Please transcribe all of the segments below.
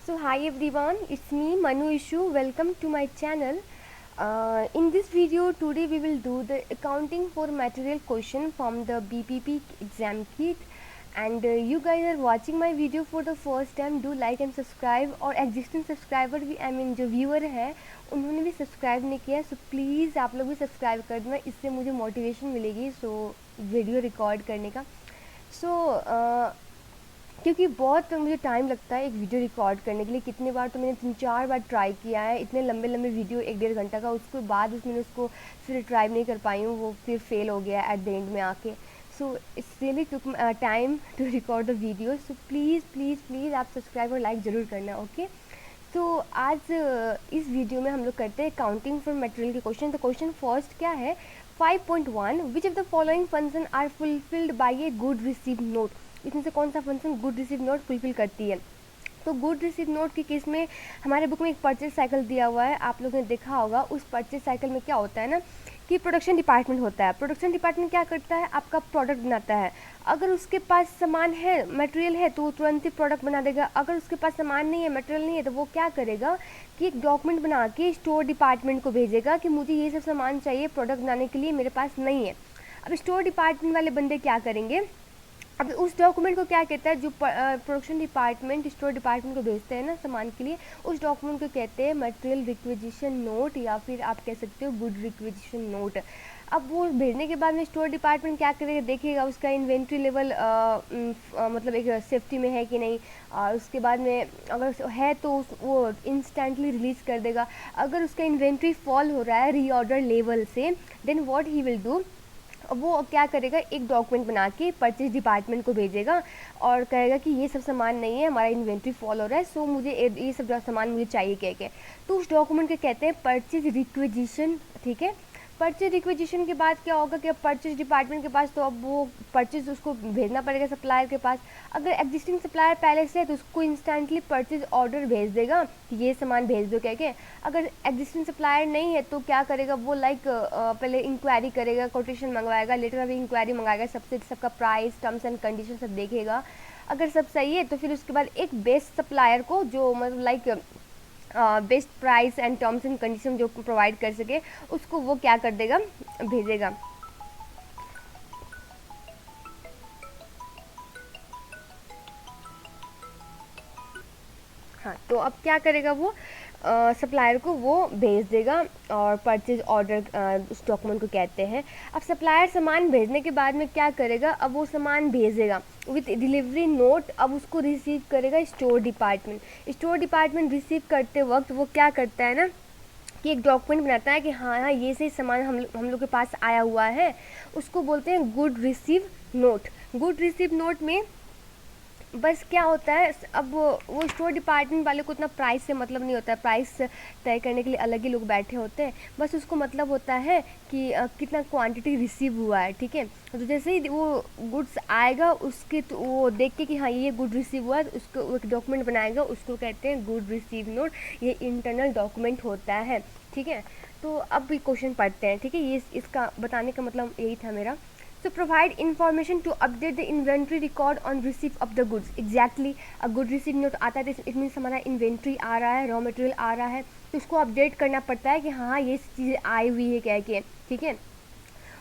So hi everyone, it's me Manu Ishu. Welcome to my channel. In this video today we will do the accounting for material question from the BPP exam kit. And you guys are watching my video for the first time, do like and subscribe. और existing subscriber भी जो viewer है उन्होंने भी subscribe नहीं किया, so please आप लोग भी सब्सक्राइब कर देना, इससे मुझे मोटिवेशन मिलेगी वीडियो रिकॉर्ड करने का। क्योंकि बहुत मुझे टाइम लगता है एक वीडियो रिकॉर्ड करने के लिए। कितनी बार तो मैंने 3-4 बार ट्राई किया है, इतने लंबे लंबे वीडियो 1-1.5 घंटा का, उसके बाद मैंने उसको फिर ट्राई नहीं कर पाई हूँ, वो फिर फेल हो गया एट द एंड में आके। So it's really took time to record the video. So please please please आप सब्सक्राइब और लाइक ज़रूर करना, ओके। तो आज इस वीडियो में हम लोग करते हैं काउंटिंग फॉर मटेरियल के क्वेश्चन। तो क्वेश्चन फर्स्ट क्या है, 5.1 which of the following function are fulfilled by a good receive note. इसमें से कौन सा function good receive note fulfil करती है? तो गुड रिसीव नोट के केस में हमारे बुक में एक परचेज साइकिल दिया हुआ है, आप लोगों ने देखा होगा। उस परचेज साइकिल में क्या होता है ना कि प्रोडक्शन डिपार्टमेंट होता है। प्रोडक्शन डिपार्टमेंट क्या करता है, आपका प्रोडक्ट बनाता है। अगर उसके पास सामान है, मटेरियल है, तो वो तुरंत ही प्रोडक्ट बना देगा। अगर उसके पास सामान नहीं है, मटेरियल नहीं है, तो वो क्या करेगा कि एक डॉक्यूमेंट बना के स्टोर डिपार्टमेंट को भेजेगा कि मुझे ये सब सामान चाहिए प्रोडक्ट बनाने के लिए, मेरे पास नहीं है। अब स्टोर डिपार्टमेंट वाले बंदे क्या करेंगे, अब उस डॉक्यूमेंट को क्या कहता है, जो प्रोडक्शन डिपार्टमेंट स्टोर डिपार्टमेंट को भेजते हैं ना सामान के लिए, उस डॉक्यूमेंट को कहते हैं मटेरियल रिक्विजिशन नोट, या फिर आप कह सकते हो गुड रिक्विजिशन नोट। अब वो भेजने के बाद में स्टोर डिपार्टमेंट क्या करेगा, देखेगा उसका इन्वेंट्री लेवल मतलब एक सेफ्टी में है कि नहीं, और उसके बाद में अगर है तो वो इंस्टेंटली रिलीज़ कर देगा। अगर उसका इन्वेंट्री फॉल हो रहा है रीऑर्डर लेवल से, then what he will do, वो क्या करेगा, एक डॉक्यूमेंट बना के परचेज डिपार्टमेंट को भेजेगा और कहेगा कि ये सब सामान नहीं है, हमारा इन्वेंट्री फॉल हो रहा है, सो मुझे ये सब सामान मुझे चाहिए कह के। तो उस डॉक्यूमेंट को कहते हैं परचेज रिक्विजिशन, ठीक है। परचेज रिक्विजिशन के बाद क्या होगा कि अब परचेज डिपार्टमेंट के पास तो अब वो परचेज उसको भेजना पड़ेगा सप्लायर के पास। अगर एग्जिस्टिंग सप्लायर पहले से है तो उसको इंस्टेंटली परचेज ऑर्डर भेज देगा कि ये सामान भेज दो कह के। अगर एग्जिस्टिंग सप्लायर नहीं है तो क्या करेगा वो, पहले इंक्वायरी करेगा, कोटेशन मंगवाएगा, लेटर ऑफ इंक्वायरी मंगाएगा, सबका प्राइस, टर्म्स एंड कंडीशन सब देखेगा। अगर सब सही है तो फिर उसके बाद एक बेस्ट सप्लायर को, जो मतलब best price and terms and condition जो प्रोवाइड कर सके, उसको वो क्या कर देगा, भेजेगा। हाँ, तो अब क्या करेगा वो, सप्लायर को वो भेज देगा और परचेज ऑर्डर उस डॉक्यूमेंट को कहते हैं। अब सप्लायर सामान भेजने के बाद में क्या करेगा, अब वो सामान भेजेगा विथ डिलीवरी नोट। अब उसको रिसीव करेगा store department. Store department receive करते वक्त वो क्या करता है ना कि एक डॉक्यूमेंट बनाता है कि हाँ हाँ ये सही सामान हम लोग के पास आया हुआ है, उसको बोलते हैं good receive note. Good receive note में बस क्या होता है, अब वो स्टोर डिपार्टमेंट वाले को उतना प्राइस से मतलब नहीं होता है, प्राइस तय करने के लिए अलग ही लोग बैठे होते हैं। बस उसको मतलब होता है कि कितना क्वांटिटी रिसीव हुआ है, ठीक है। तो जैसे ही वो गुड्स आएगा उसके तो वो देख के कि हाँ ये गुड रिसीव हुआ है, तो उसको एक डॉक्यूमेंट बनाएगा, उसको कहते हैं गुड रिसीव नोट। ये इंटरनल डॉक्यूमेंट होता है, ठीक है। तो अब भी क्वेश्चन पढ़ते हैं, ठीक है। ये इसका बताने का मतलब यही था मेरा। So provide information to update the inventory record on receipt of the goods. Exactly, a good receipt note आता है तो इट मीन्स हमारा इन्वेंट्री आ रहा है, रॉ मटेरियल आ रहा है, तो उसको अपडेट करना पड़ता है कि हाँ ये चीज़ें आई हुई है कह के, ठीक है।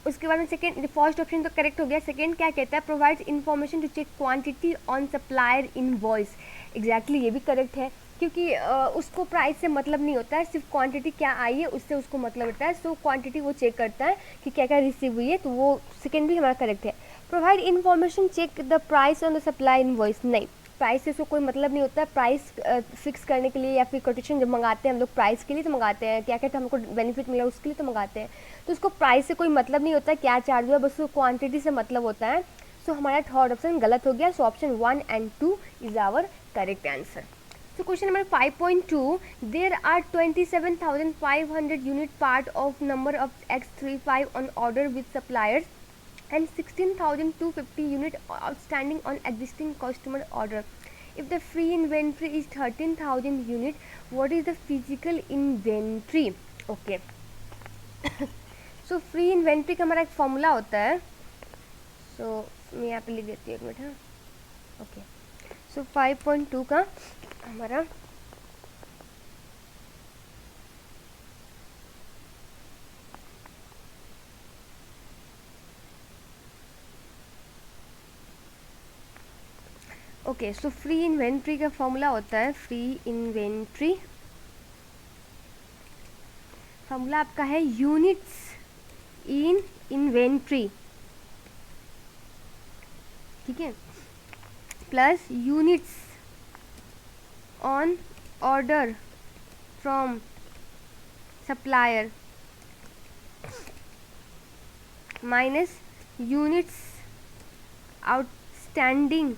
उसके बाद में सेकेंड, फर्स्ट ऑप्शन तो करेक्ट हो गया। सेकेंड क्या कहता है, provide information to check quantity on supplier invoice. Exactly ये भी करेक्ट है, क्योंकि उसको प्राइस से मतलब नहीं होता है, सिर्फ क्वांटिटी क्या आई है उससे उसको मतलब होता है। सो क्वांटिटी वो चेक करता है कि क्या क्या रिसीव हुई है, तो वो सेकेंड भी हमारा करेक्ट है। Provide information check the price on the supply invoice, नहीं, प्राइस से उसको कोई मतलब नहीं होता है। प्राइस फिक्स करने के लिए या फिर कोटेशन जब मंगाते हैं हम लोग प्राइस के लिए तो मंगाते हैं, क्या कहते हैं हमको बेनिफिट मिला उसके लिए तो मंगाते हैं, तो उसको प्राइस से कोई मतलब नहीं होता है क्या चार्ज हुआ, बस उसको क्वांटिटी से मतलब होता है। सो हमारा थर्ड ऑप्शन गलत हो गया। So option 1 and 2 is our correct answer. So question number 5.2, there are 27,500 unit part of number of X35 on order with suppliers and 16,250 unit outstanding on existing customer order. If the free inventory is 13,000 unit, what is the physical inventory? Okay. So free inventory का हमारा एक formula होता है, so मैं यहाँ पे लिख देती हूँ एक मिनट। हाँ, ओके। सो 5.2 का हमारा ओके, सो फ्री इन्वेंट्री का फॉर्मूला होता है, फ्री इन्वेंट्री फॉर्मूला आपका है यूनिट्स इन इन्वेंट्री, ठीक है, plus units on order from supplier minus units outstanding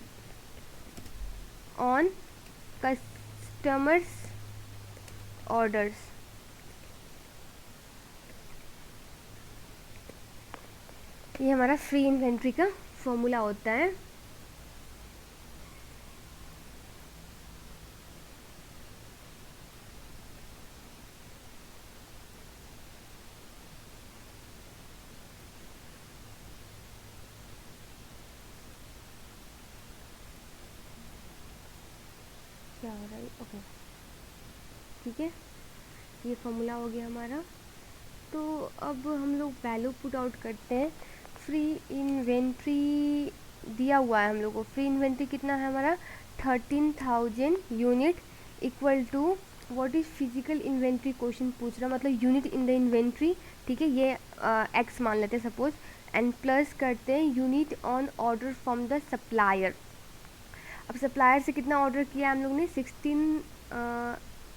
on customers orders. ये हमारा फ्री इन्वेंट्री का फॉर्मूला होता है। क्या हो रहा है, ओके, ठीक है, ये फॉर्मूला हो गया हमारा। तो अब हम लोग वैल्यू पुट आउट करते हैं। फ्री इन्वेंट्री दिया हुआ है हम लोग को, फ्री इन्वेंट्री कितना है हमारा 13,000 unit equal to what is physical inventory, question पूछ रहा मतलब यूनिट इन द इन्वेंट्री, ठीक है, ये एक्स मान लेते हैं सपोज, एंड प्लस करते हैं unit on order from the supplier. अब सप्लायर से कितना ऑर्डर किया हम लोग ने 16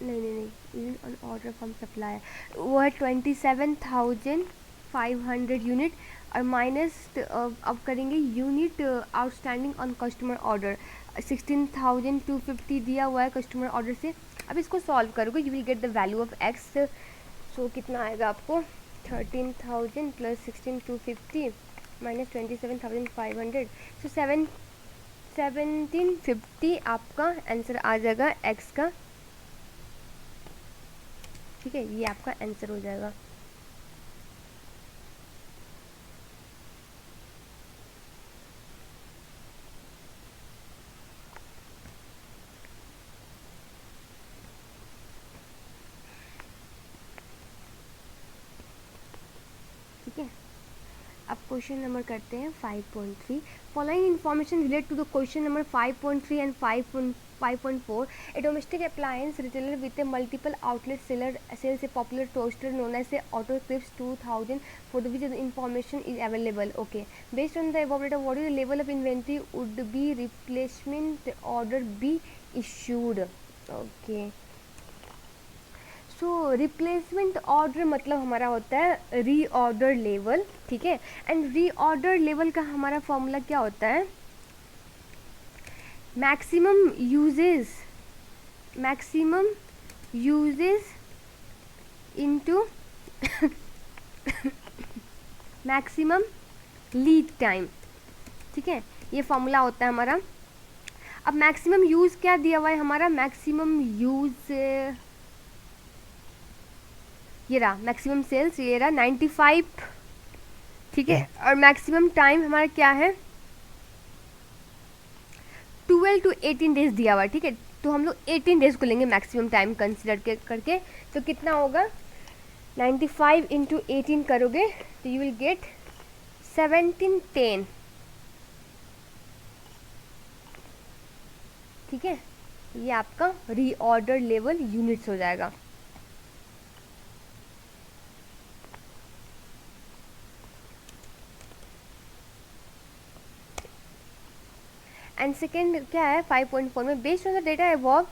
नहीं unit on order from supplier वो है 27,500 यूनिट, और माइनस अब करेंगे unit outstanding on customer order 16,250 दिया हुआ है कस्टमर ऑर्डर से। अब इसको सॉल्व करोगे you will get the value of x. So कितना आएगा आपको 13,000 प्लस 16,250 माइनस 27,500, सो 1750 आपका आंसर आ जाएगा एक्स का, ठीक है, ये आपका आंसर हो जाएगा। ठीक है, अब क्वेश्चन नंबर करते हैं 5.3। Following information relate to the question number 5.3 and 5.4। A domestic appliance retailer with a multiple outlet seller sells a popular toaster known as a auto clips 2000 for the which the information is available. Okay, based on the above data what is the level of inventory would be replacement order be issued। Okay, so replacement order मतलब हमारा होता है reorder level, ठीक है, and reorder level का हमारा formula क्या होता है, maximum uses into maximum lead time, ठीक है, ये फॉर्मूला होता है हमारा। अब मैक्सिमम यूज़ क्या दिया हुआ है हमारा, मैक्सिमम यूज़ ये रहा, मैक्सिमम सेल्स ये रहा 95, ठीक है, और मैक्सिमम टाइम हमारा क्या है 12 to 18 डेज दिया हुआ है, ठीक है, तो हम लोग 18 डेज को लेंगे मैक्सिमम टाइम कंसिडर करके। तो कितना होगा 95 इंटू 18 करोगे तो यू विल गेट 1710, ठीक है, ये आपका रीऑर्डर लेवल यूनिट्स हो जाएगा। एंड सेकेंड क्या है 5.4 में, based on the data above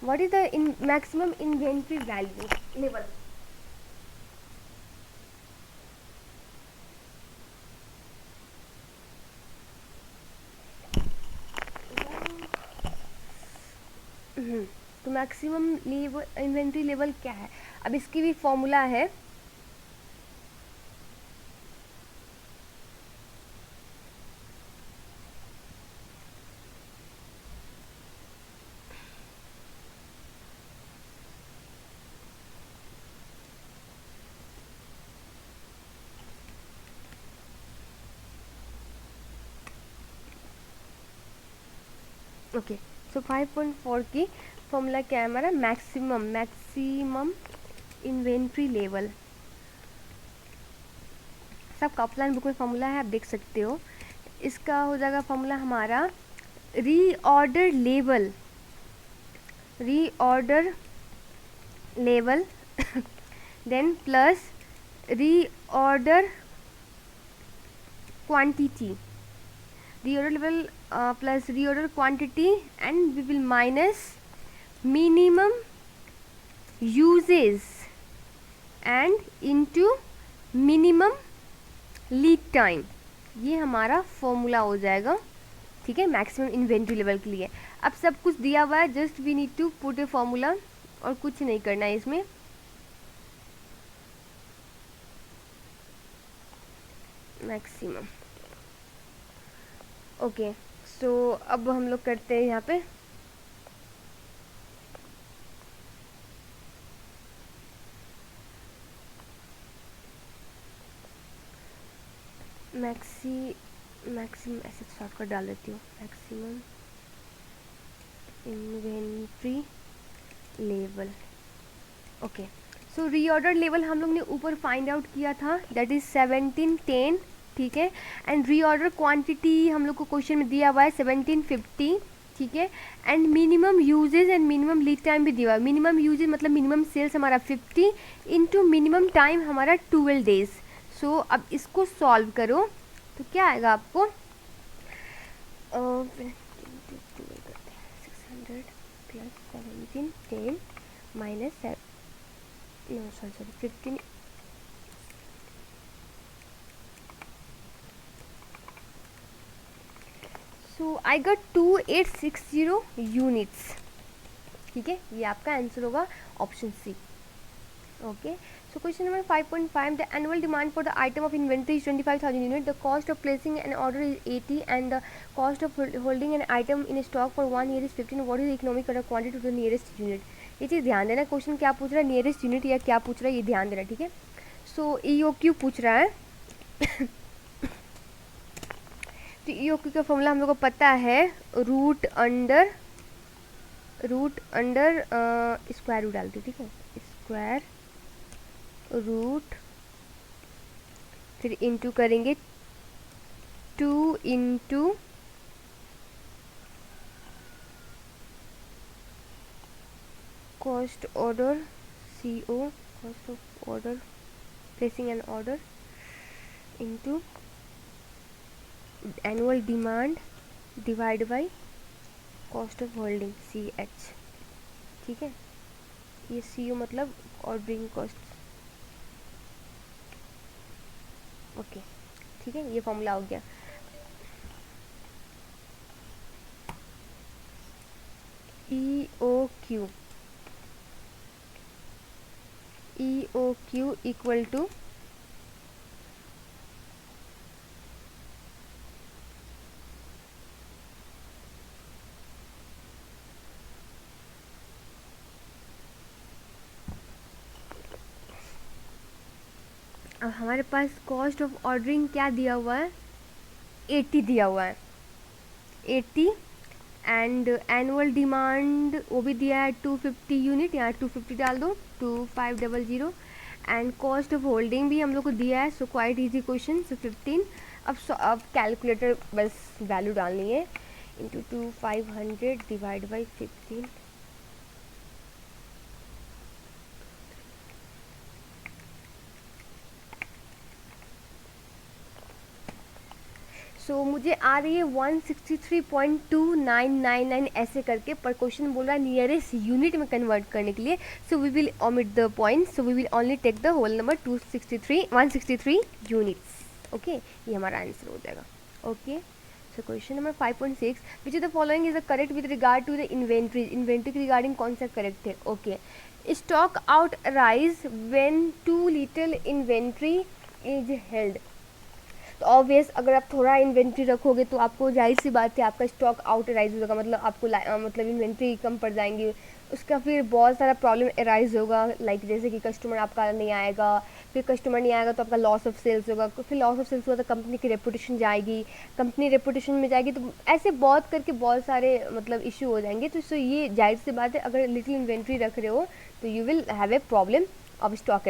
what is the maximum inventory value level. तो मैक्सिमम इन्वेंट्री लेवल क्या है, अब इसकी भी फॉर्मूला है, ओके, सो 5.4 की फॉर्मूला क्या है हमारा, मैक्सिमम इन्वेंट्री लेवल, सब ऑफलाइन बुक में फॉर्मूला है, आप देख सकते हो। इसका हो जाएगा फॉर्मूला हमारा reorder level then plus reorder quantity, reorder level plus reorder quantity, and we will minus minimum uses and into minimum lead time. ये हमारा फॉर्मूला हो जाएगा, ठीक है, मैक्सिमम इन्वेंट्री लेवल के लिए। अब सब कुछ दिया हुआ है, just we need to put a formula, और कुछ नहीं करना है इसमें। Maximum, okay. सो अब हम लोग करते हैं यहाँ पे मैक्सिमम ऐसे शॉर्टकट डाल देती हूँ, मैक्सिमम इन्वेंट्री लेवल। ओके, सो रीऑर्डर लेवल हम लोग ने ऊपर फाइंड आउट किया था, दैट इज 1710, ठीक है। एंड रीऑर्डर क्वांटिटी हम लोग को क्वेश्चन में दिया हुआ है 1750, ठीक है। And minimum usage and minimum lead time भी दिया हुआ है। मिनिमम यूजेज मतलब मिनिमम सेल्स हमारा 50 इंटू मिनिमम टाइम हमारा 12 डेज। सो अब इसको सॉल्व करो तो क्या आएगा आपको, 600 plus 1710 minus 15। So I got 2860 units, ठीक है। ये आपका आंसर होगा option C, okay. So question number 5.5, the annual demand for the item of inventory is 25,000 units. The cost of placing an order is 80 and the cost of holding an item in stock for 1 year is 15. What is the economic quantity to the nearest unit? ये चीज़ ध्यान देना, question क्या पूछ रहा है, nearest unit या क्या पूछ रहा है, ये ध्यान देना, ठीक है। सो EOQ पूछ रहा है तो EOQ का फॉर्मूला हम लोग को पता है, रूट अंडर स्क्वायर रूट डालती हूँ, ठीक है, स्क्वायर रूट, फिर इंटू करेंगे 2 into cost order CO, cost of order, placing an order, into annual demand divide by cost of holding CH, ठीक है। ये CO मतलब ऑर्डरिंग कॉस्ट, ओके, ठीक है। ये फॉर्मूला हो गया। EOQ इक्वल टू अब हमारे पास कॉस्ट ऑफ ऑर्डरिंग क्या दिया हुआ है, 80 दिया हुआ है, 80, एंड एनुअल डिमांड वो भी दिया है 250 यूनिट, यहाँ 250 डाल दो, 2500, एंड कॉस्ट ऑफ होल्डिंग भी हम लोग को दिया है। So quite easy question. सो 15, अब कैलकुलेटर बस वैल्यू डालनी है, इंटू 2500 डिवाइड बाई 15, सो मुझे आ रही है 163.2999 ऐसे करके, पर क्वेश्चन बोल रहा है नियरेस्ट यूनिट में कन्वर्ट करने के लिए। So we will omit the point, so we will only take the whole number 163 units, okay. ये हमारा आंसर हो जाएगा, okay. So question number 5.6, which of the following is the correct with regard to the inventory. Inventory के regarding कौन सा correct है, okay. Stock out arise when too little inventory is held. तो obvious अगर आप थोड़ा इन्वेंट्री रखोगे तो आपको जाहिर सी बात है आपका स्टॉक आउट राइज होगा, मतलब आपको मतलब इन्वेंट्री कम पड़ जाएंगी, उसका फिर बहुत सारा प्रॉब्लम अराइज होगा, लाइक जैसे कि कस्टमर आपका नहीं आएगा, फिर कस्टमर नहीं आएगा तो आपका लॉस ऑफ सेल्स होगा, फिर लॉस ऑफ सेल्स हुआ तो कंपनी की रेपुटेशन जाएगी, कंपनी रेपुटेशन में जाएगी, तो ऐसे बहुत करके बहुत सारे मतलब इशू हो जाएंगे। तो सो ये जाहिर सी बात है, अगर लिटिल इन्वेंट्री रख रहे हो तो you will have a problem of stock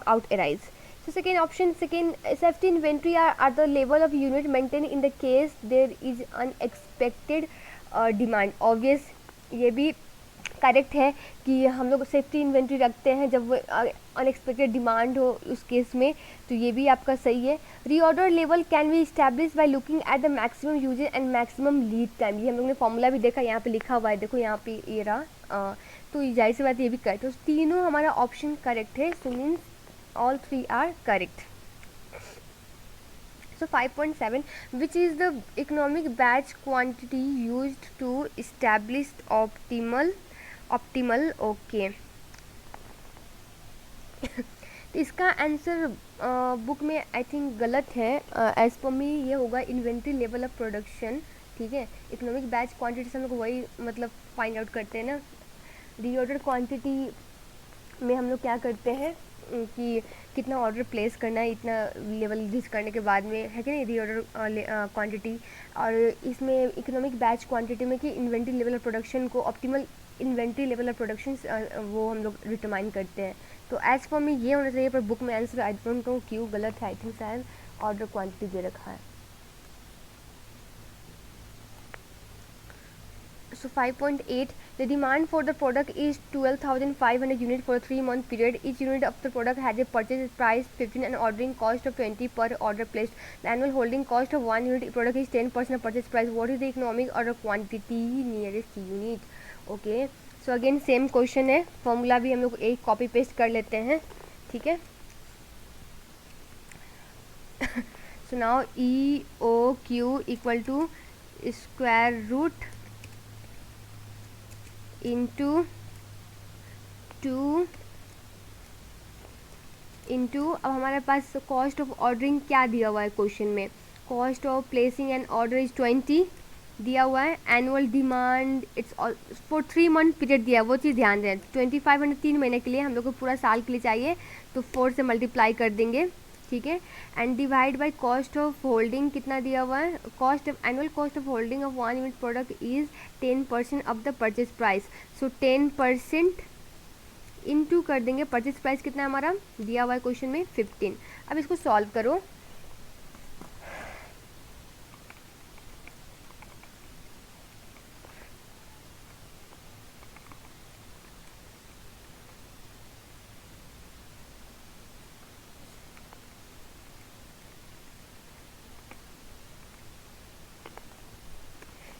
out arise. So second option, second safety inventory are the level of unit maintained in the case there is unexpected demand. Obvious ये भी correct है कि हम लोग सेफ्टी इन्वेंट्री रखते हैं जब unexpected demand हो उस केस में, तो ये भी आपका सही है. Reorder level can be establish by looking at the maximum usage and maximum lead time. ये हम लोग ने फॉर्मूला भी देखा, यहाँ पे लिखा हुआ है, देखो यहाँ पे ये रहा. तो जाहिर सी बात ये भी करेक्ट. तो तीनों हमारा ऑप्शन करेक्ट है. So means all three are correct. So 5.7, which is the economic batch quantity used to establish optimal okay. तो इसका आंसर बुक में आई थिंक गलत है. एज पर मी ये होगा इन्वेंट्री लेवल ऑफ प्रोडक्शन. ठीक है, इकोनॉमिक बैच क्वांटिटी से हम लोग वही मतलब फाइंड आउट करते हैं ना. रीऑर्डर क्वांटिटी में हम लोग क्या करते हैं कि कितना ऑर्डर प्लेस करना है इतना लेवल रीच करने के बाद में, है कि नहीं, रीऑर्डर क्वांटिटी. और इसमें इकोनॉमिक बैच क्वांटिटी में कि इन्वेंट्री लेवल ऑफ प्रोडक्शन को optimal inventory level of production वो हम लोग डिटरमाइन करते हैं. तो एज फॉर मी ये होना चाहिए, पर बुक में आंसर आई डोंट नो क्यों गलत है. आई थिंक शायद ऑर्डर क्वांटिटी दे रखा है. So 5.8, the demand for the product is 12,500 units for a 3-month period. Each unit of the product has a purchase price 15 and ordering cost of 20 per order placed. The annual holding cost of one unit product is 10% of purchase price. What is the economic order quantity nearest unit? Okay, so again same question है. Formula भी हम लोग एक copy paste कर लेते हैं. ठीक है. So now EOQ equal to square root into 2 into, अब हमारे पास कॉस्ट ऑफ ऑर्डरिंग क्या दिया हुआ है क्वेश्चन में. Cost of placing an order is 20 दिया हुआ है. Annual demand it's for 3 month period दिया, वो चीज़ ध्यान दें. 2500 3 महीने के लिए, हम लोग को पूरा साल के लिए चाहिए तो 4 से मल्टीप्लाई कर देंगे. ठीक है. And divide by cost of holding कितना दिया हुआ है. Cost of annual cost of holding of 1 unit product is 10% of the purchase price. So 10% into कर देंगे परचेज प्राइस कितना है हमारा दिया हुआ है क्वेश्चन में 15. अब इसको सॉल्व करो.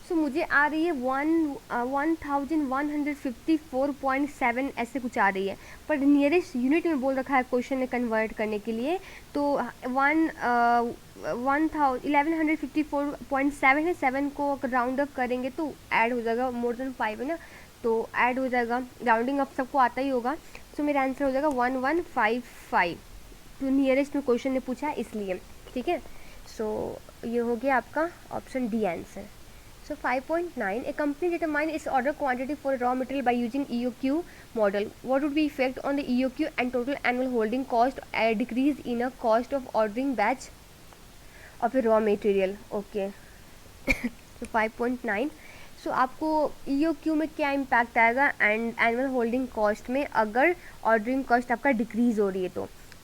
सो मुझे आ रही है 1154.7 ऐसे कुछ आ रही है, पर नियरेस्ट यूनिट में बोल रखा है क्वेश्चन में कन्वर्ट करने के लिए. तो 1154.7 है. 7 को अगर राउंड अप करेंगे तो ऐड हो जाएगा, मोर देन 5 है ना, तो ऐड हो जाएगा. राउंडिंग अप सबको आता ही होगा. सो मेरा आंसर हो जाएगा 1155. तो नियरेस्ट में क्वेश्चन ने पूछा इसलिए. ठीक है. सो ये हो गया आपका option D answer. So 5.9, a company determines its order quantity for raw material by using EOQ model. What would be effect on the EOQ and total annual holding cost a decrease in a cost of ordering batch of a raw material? Okay. So 5.9. So आपको EOQ में क्या impact आएगा and annual holding cost में अगर ordering cost आपका decrease हो रही है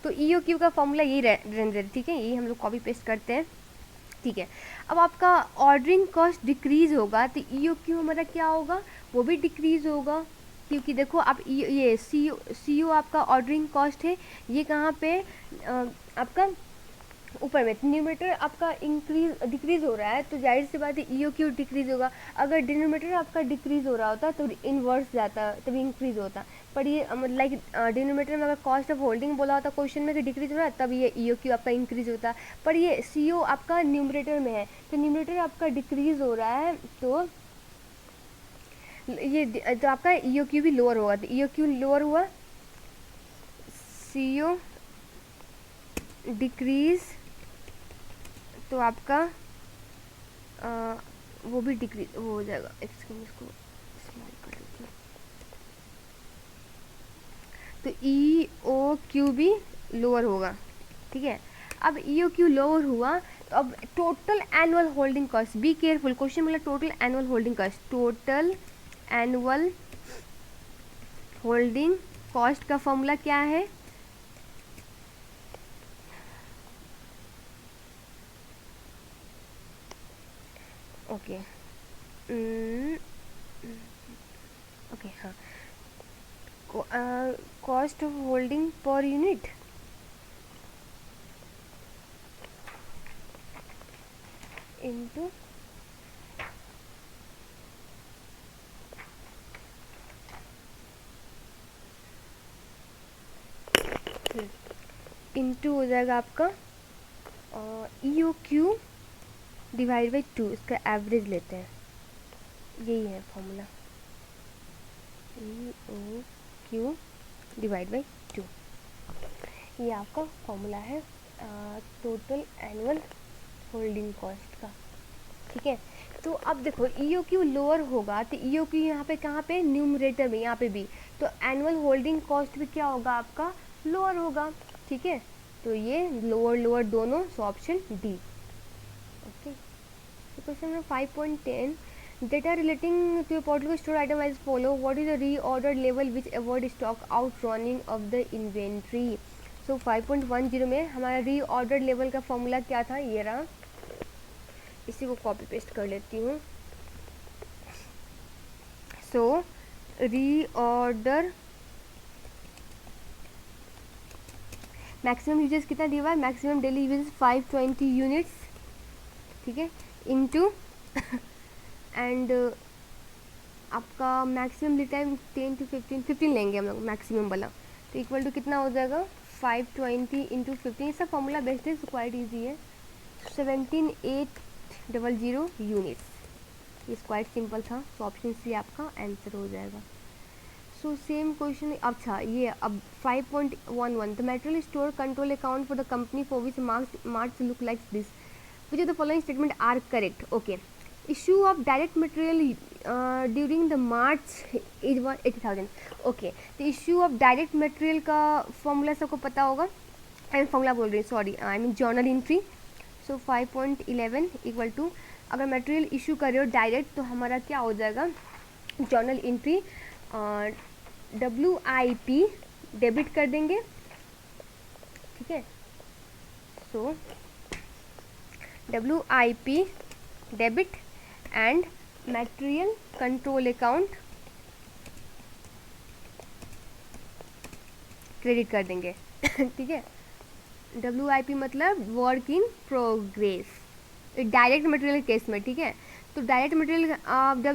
तो EOQ का फॉर्मूला यही रहता है. ठीक है, यही हम लोग कॉपी पेस्ट करते हैं. ठीक है. अब आपका ऑर्डरिंग कॉस्ट डिक्रीज होगा तो EOQ हमारा क्या होगा, वो भी डिक्रीज होगा. क्योंकि देखो आप ये CO आपका ऑर्डरिंग कॉस्ट है, ये कहाँ पे आपका ऊपर में न्यूमरेटर आपका डिक्रीज हो रहा है, तो जाहिर सी बात है EOQ डिक्रीज होगा. अगर डिनोमिनेटर आपका डिक्रीज हो रहा होता तो इन्वर्स जाता, तभी इंक्रीज होता. पर ये लाइक डिनोमिनेटर में अगर कॉस्ट ऑफ होल्डिंग बोला होता क्वेश्चन में कि डिक्रीज हो रहा है, तब ये EOQ आपका इंक्रीज होता. पर ये CO आपका न्यूमरेटर में है, तो न्यूमरेटर आपका डिक्रीज हो रहा है, तो ये तो आपका EOQ भी लोअर होगा. तो EOQ लोअर हुआ, CO डिक्रीज, तो आपका वो भी डिक्रीज हो जाएगा. इसको स्मॉल कर देते हैं. तो EOQ भी लोअर होगा. ठीक है. अब EOQ लोअर हुआ तो अब total annual holding cost, be careful, question बोला total annual holding cost. Total annual holding cost का फॉर्मूला क्या है, ओके ओके हाँ, cost of holding per unit into into हो जाएगा आपका EOQ डिवाइड बाई 2, इसका एवरेज लेते हैं, यही है फॉर्मूला, EOQ डिवाइड बाई 2, ये आपका फॉर्मूला है टोटल एनुअल होल्डिंग कॉस्ट का। ठीक है, तो अब देखो EOQ लोअर होगा तो EOQ यहाँ पे कहाँ पे, न्यूमरेटर में, यहाँ पे भी, तो एनुअल होल्डिंग कॉस्ट भी क्या होगा आपका, लोअर होगा। ठीक है, तो ये लोअर लोअर दोनों, so option D. Okay, question number 5.10, data relating to a particular store item as follow, what is the reordered level which avoid stock outrunning of the inventory? So 5.10 में हमारा reorder level का formula क्या था, ये रहा, इसी को copy paste कर लेती हूँ। सो रीऑर्डर मैक्सिमम यूजेस कितना दिया हुआ है, मैक्सिमम डेली यूजेस 520 यूनिट्स, ठीक है, इनटू एंड आपका मैक्सिमम लीड टाइम 10 to 15 लेंगे हम लोग मैक्सिमम वाला, तो इक्वल टू कितना हो जाएगा 520 इंटू 15, इसका फॉर्मूला बेस्ट है, क्वाइट ईजी है, 17800 यूनिट्स, ये क्वाइट सिंपल था, तो ऑप्शन सी आपका आंसर हो जाएगा। सो सेम क्वेश्चन, अच्छा ये अब 5.11, the material store control account for the company for which marks look like this, which of the following statement are correct. Okay, issue of direct material during the March is 80,000। Okay, तो issue of direct material का formula सबको पता होगा, I formula बोल रही हूँ, sorry, I mean journal entry. So 5.11 equal to, अगर material issue कर रहे हो डायरेक्ट तो हमारा क्या हो जाएगा, जर्नल एंट्री WIP डेबिट कर देंगे। ठीक है, सो WIP debit and material control account credit कर देंगे। ठीक है, WIP मतलब work in progress, direct material case में। ठीक है, तो डायरेक्ट मटेरियल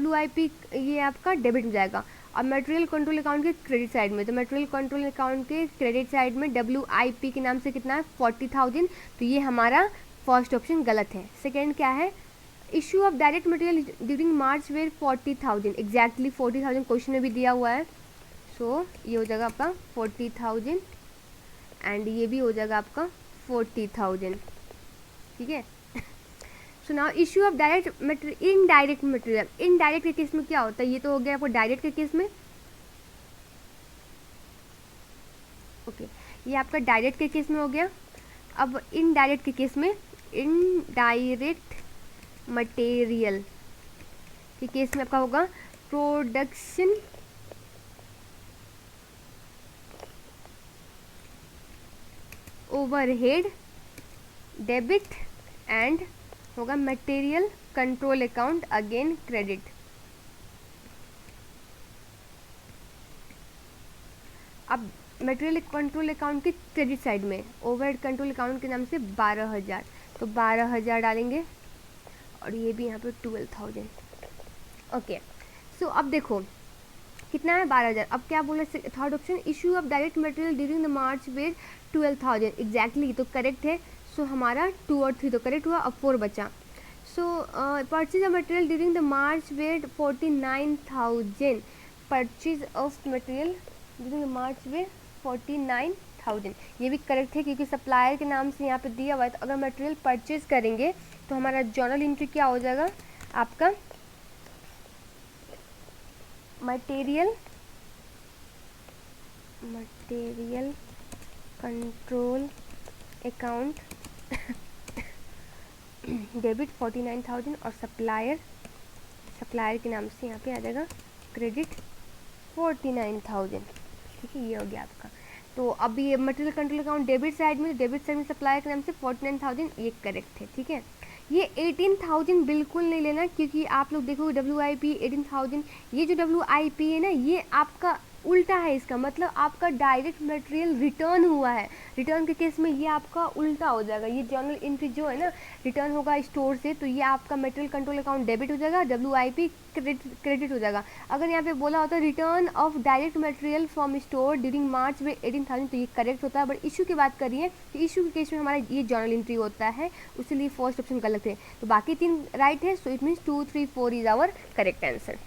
WIP ये आपका डेबिट में जाएगा, और मटेरियल कंट्रोल अकाउंट के क्रेडिट साइड में, तो मटेरियल कंट्रोल अकाउंट के क्रेडिट साइड में WIP के नाम से कितना है 40,000, तो ये हमारा फर्स्ट ऑप्शन गलत है। सेकेंड क्या है, issue of direct material during March were 40,000, exactly 40,000 question में भी दिया हुआ है, सो ये हो जाएगा आपका 40,000 एंड ये भी हो जाएगा आपका 40,000। ठीक है, so now issue of direct material, indirect material, indirect के केस में क्या होता है, ये तो हो गया आपको डायरेक्ट के केस में। ओके, ये आपका डायरेक्ट के केस में हो गया। अब इनडायरेक्ट के केस में, इनडायरेक्ट मटेरियल के केस में आपका होगा प्रोडक्शन ओवरहेड डेबिट एंड होगा material control account again credit. अब मटेरियल कंट्रोल अकाउंट के क्रेडिट साइड में ओवरहेड कंट्रोल अकाउंट के नाम से 12,000, तो 12,000 डालेंगे, और ये भी यहाँ पे 12,000। ओके, सो अब देखो कितना है 12,000। अब क्या बोला third option, issue of direct material during the March were 12,000, exactly तो करेक्ट है। सो हमारा 2 और 3 तो करेक्ट हुआ, अब 4 बचा। So purchase of material during the March were 49,000, purchase of material during the March were 49,000, ये भी करेक्ट है क्योंकि सप्लायर के नाम से यहाँ पे दिया हुआ है, तो अगर मटेरियल परचेज करेंगे तो हमारा जर्नल एंट्री क्या हो जाएगा आपका, मटेरियल कंट्रोल अकाउंट डेबिट 49,000 और सप्लायर के नाम से यहाँ पे आ जाएगा क्रेडिट 49,000। ठीक है, ये हो गया आपका। तो अभी ये material control account debit side में, डेबिट साइड में सप्लायर के नाम से 49,000, ये करेक्ट है। ठीक है, ये 18,000 बिल्कुल नहीं लेना, क्योंकि आप लोग देखोगे WIP 18,000, ये जो WIP है ना ये आपका उल्टा है, इसका मतलब आपका डायरेक्ट मटेरियल रिटर्न हुआ है। रिटर्न के केस में ये आपका उल्टा हो जाएगा, ये जर्नल एंट्री जो है ना रिटर्न होगा स्टोर से, तो ये आपका मटेरियल कंट्रोल अकाउंट डेबिट हो जाएगा, WIP क्रेडिट हो जाएगा। अगर यहाँ पे बोला होता return of direct material from store during March में 18,000, तो ये करेक्ट होता है। बट इशू की बात करिए तो इशू के केस में हमारा ये जर्नल एंट्री होता है, उसलिए फर्स्ट ऑप्शन गलत है। तो बाकी 3 राइट है, so it means 2, 3, 4 is our correct answer.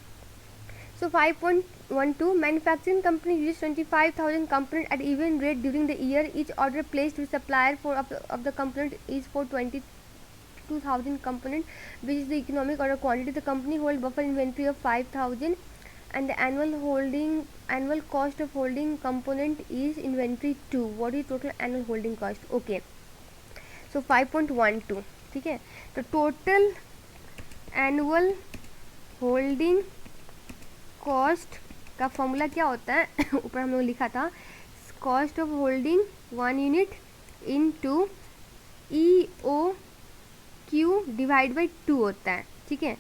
So 5.12, manufacturing company uses 25,000 component at even rate during the year. Each order placed with supplier of the component is for 22,000 component, which is the economic order quantity. The company hold buffer inventory of 5,000 and the annual cost of holding component is inventory 2. What is total annual holding cost? Okay, so 5.12, ठीक है। तो total annual holding cost का formula क्या होता है ऊपर हम लोग लिखा था, cost of holding 1 unit into EOQ divide by 2 होता है, ठीक है।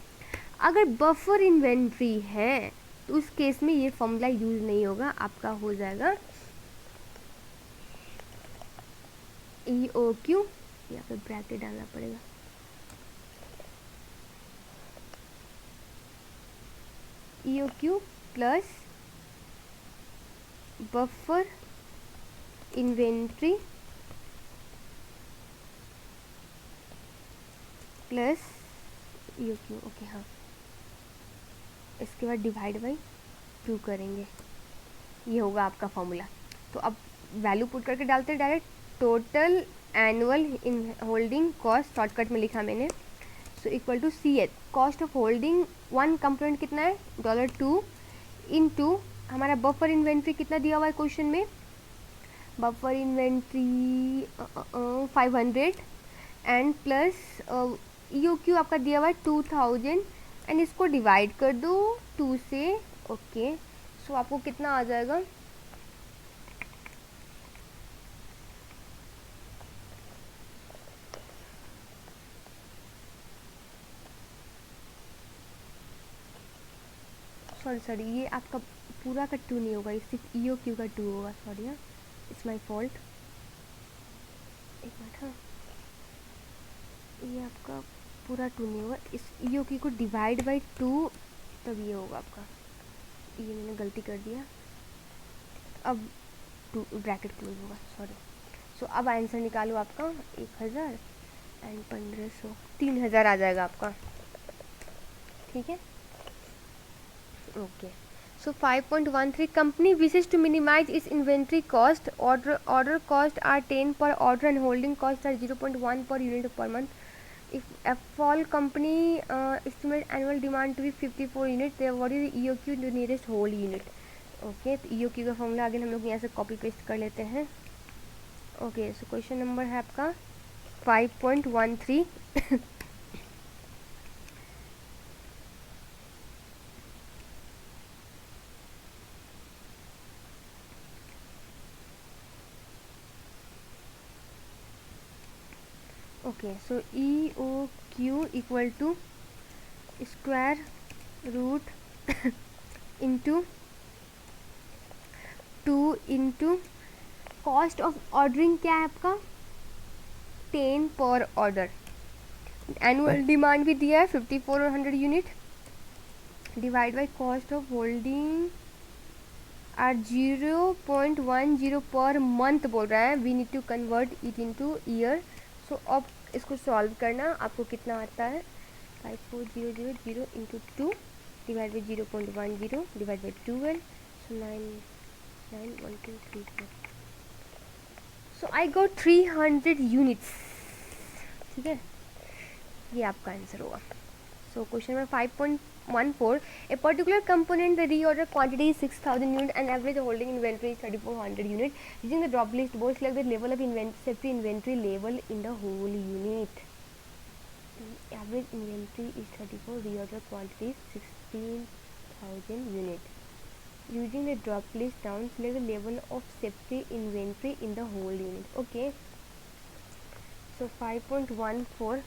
अगर बफर इन्वेंट्री है तो उस केस में ये फॉर्मूला यूज नहीं होगा, आपका हो जाएगा EOQ, यहाँ पे ब्रैकेट डालना पड़ेगा, EOQ plus buffer inventory plus EOQ। Okay हाँ, इसके बाद डिवाइड बाई 2 करेंगे, ये होगा आपका फॉर्मूला। तो अब वैल्यू पुट करके डालते हैं direct, total annual in holding cost shortcut में लिखा मैंने, so equal to CH cost of holding 1 component कितना है $2 इनटू हमारा बफर इन्वेंट्री कितना दिया हुआ है क्वेश्चन में, buffer inventory 500 and plus EOQ आपका दिया हुआ है 2000 एंड इसको डिवाइड कर दो 2 से। ओके, सो आपको कितना आ जाएगा, सॉरी ये आपका पूरा का 2 नहीं होगा, ये सिर्फ EOQ का 2 होगा, सॉरी हाँ, इट्स माय फॉल्ट। एक मिनट हाँ, ये आपका पूरा 2 नहीं होगा, इस EOQ को डिवाइड बाई 2 तब ये होगा आपका, ये मैंने गलती कर दिया, अब 2 ब्रैकेट क्लोज होगा, सॉरी। सो अब आंसर निकालो आपका 1000 एंड 1500, 3000 आ जाएगा आपका, ठीक है। Okay, so 5.13 company wishes to minimize its inventory cost. Order cost are 10 per order and holding cost are 0.1 per unit per month. If all company estimate annual demand to be 54 units, then what is the EOQ the nearest whole unit? Okay, तो EOQ का formula again हम लोग यहाँ से copy paste कर लेते हैं। Okay, so question number है आपका 5.13 okay, so EOQ equal to square root into 2 into cost of ordering क्या है आपका 10 पर ऑर्डर, एनुअल डिमांड भी दिया है 54 और 100 unit, divide by cost of holding are 0.10 per month बोल रहा है, we need to convert it into year. So अब इसको सॉल्व करना, आपको कितना आता है 54,000 into 2 divide by 0.10 divide by 12, so 9,1,2,3,4, so I got 300 units, ठीक है, ये आपका आंसर होगा। So question number 5.14, a particular component the reorder quantity is 6,000 unit and average holding inventory is 3,400 unit. Using the drop list board, select the level of safety inventory level in the whole unit. Average inventory is 34, reorder quantity is 16,000 unit. Using the drop list down, select the level of safety inventory in the whole unit. Okay, so 5.14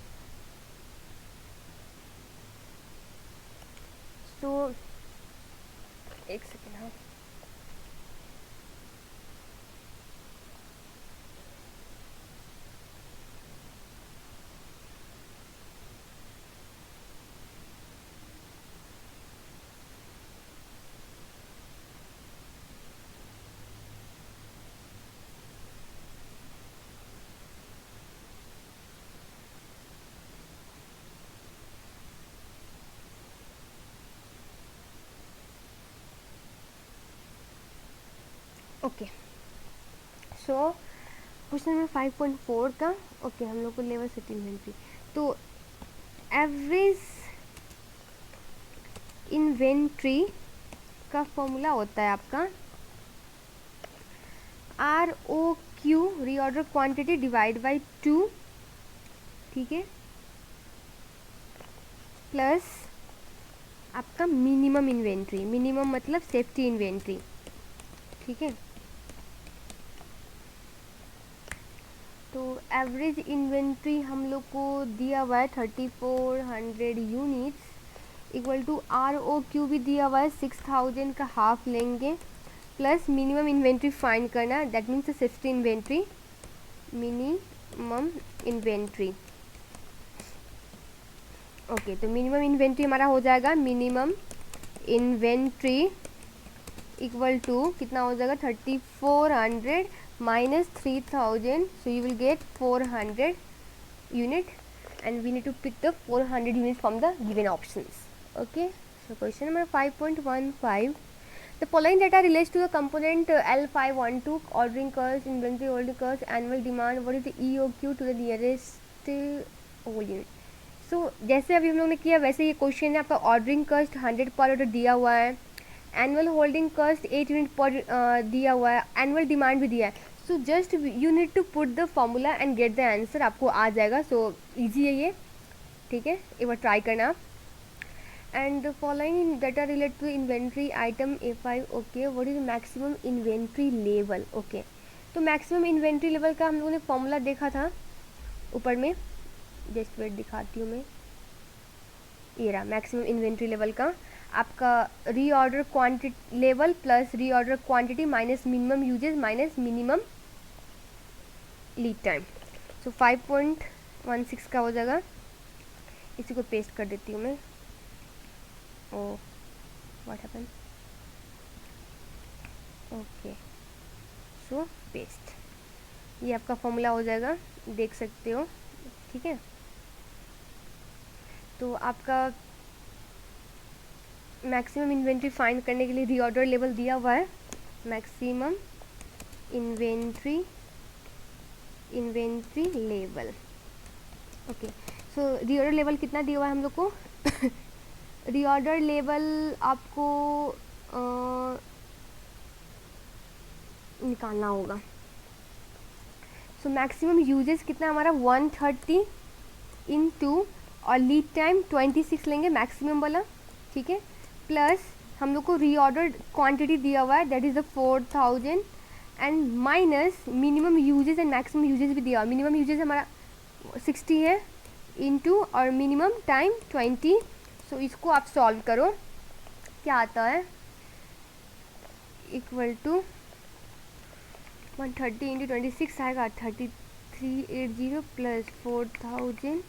तो एक second, हाँ। Okay, so question number 5.4 का, okay, हम लोग को level set inventory. तो average inventory का formula होता है आपका ROQ, reorder quantity divide by 2, ठीक है, प्लस आपका मिनिमम इन्वेंट्री, मिनिमम मतलब सेफ्टी इन्वेंट्री, ठीक है। तो एवरेज इन्वेंट्री हम लोग को दिया हुआ है 3400 यूनिट्स, इक्वल टू ROQ भी दिया हुआ है 6000 का हाफ लेंगे, प्लस मिनिमम इन्वेंट्री फाइंड करना, that means safety inventory, minimum inventory. Okay, तो मिनिमम इन्वेंट्री हमारा हो जाएगा, मिनिमम इन्वेंट्री इक्वल टू कितना हो जाएगा, 3400 minus 3000, so you will get 400 unit, and we need to pick the 400 units from the given options. Okay, so question number 5.15, the following data relates to the component L512, ordering cost, inventory holding cost, annual demand, what is the EOQ to the nearest whole unit. So जैसे अभी हम लोग ने किया वैसे ये question है आपका, ऑर्डरिंग कॉस्ट 100 पर ऑर्डर दिया हुआ है, एनुअल होल्डिंग कॉस्ट 8 यूनिट पर दिया हुआ है, एनुअल डिमांड भी दिया है। So just you need to put the formula and get the answer, आपको आ जाएगा। सो इजी है ये, ठीक है, एक बार ट्राई करना आप। And following data relate to inventory item A5, okay, what is maximum inventory level. Okay, तो मैक्सिमम इन्वेंट्री लेवल का हम लोगों ने फॉर्मूला देखा था ऊपर में, जस्ट वेट दिखाती हूँ मैं, ये रहा मैक्सिमम इन्वेंट्री लेवल का आपका, reorder quantity level plus reorder quantity minus minimum usages minus minimum lead time. So 5.16 का हो जाएगा, इसी को पेस्ट कर देती हूँ मैं। Oh what happen, okay, so paste, ये आपका फॉर्मूला हो जाएगा, देख सकते हो, ठीक है। तो आपका मैक्सिमम इन्वेंट्री फाइंड करने के लिए रीऑर्डर लेवल दिया हुआ है, मैक्सिमम इन्वेंट्री लेवल। ओके, सो रीऑर्डर लेवल कितना दिया हुआ है हम लोग को रीऑर्डर लेवल आपको निकालना होगा। सो मैक्सिमम यूजेस कितना हमारा 130 इंटू, और लीड टाइम 26 लेंगे मैक्सिमम वाला, ठीक है, प्लस हम लोग को रीऑर्डर क्वांटिटी दिया हुआ है that is the 4000, and minus minimum uses and maximum uses भी दिया हुआ है। मिनिमम यूजेस हमारा 60 है, इंटू और मिनिमम टाइम 20। सो इसको आप सॉल्व करो, क्या आता है, इक्वल टू 130 इंटू 26 आएगा 3380 plus 4000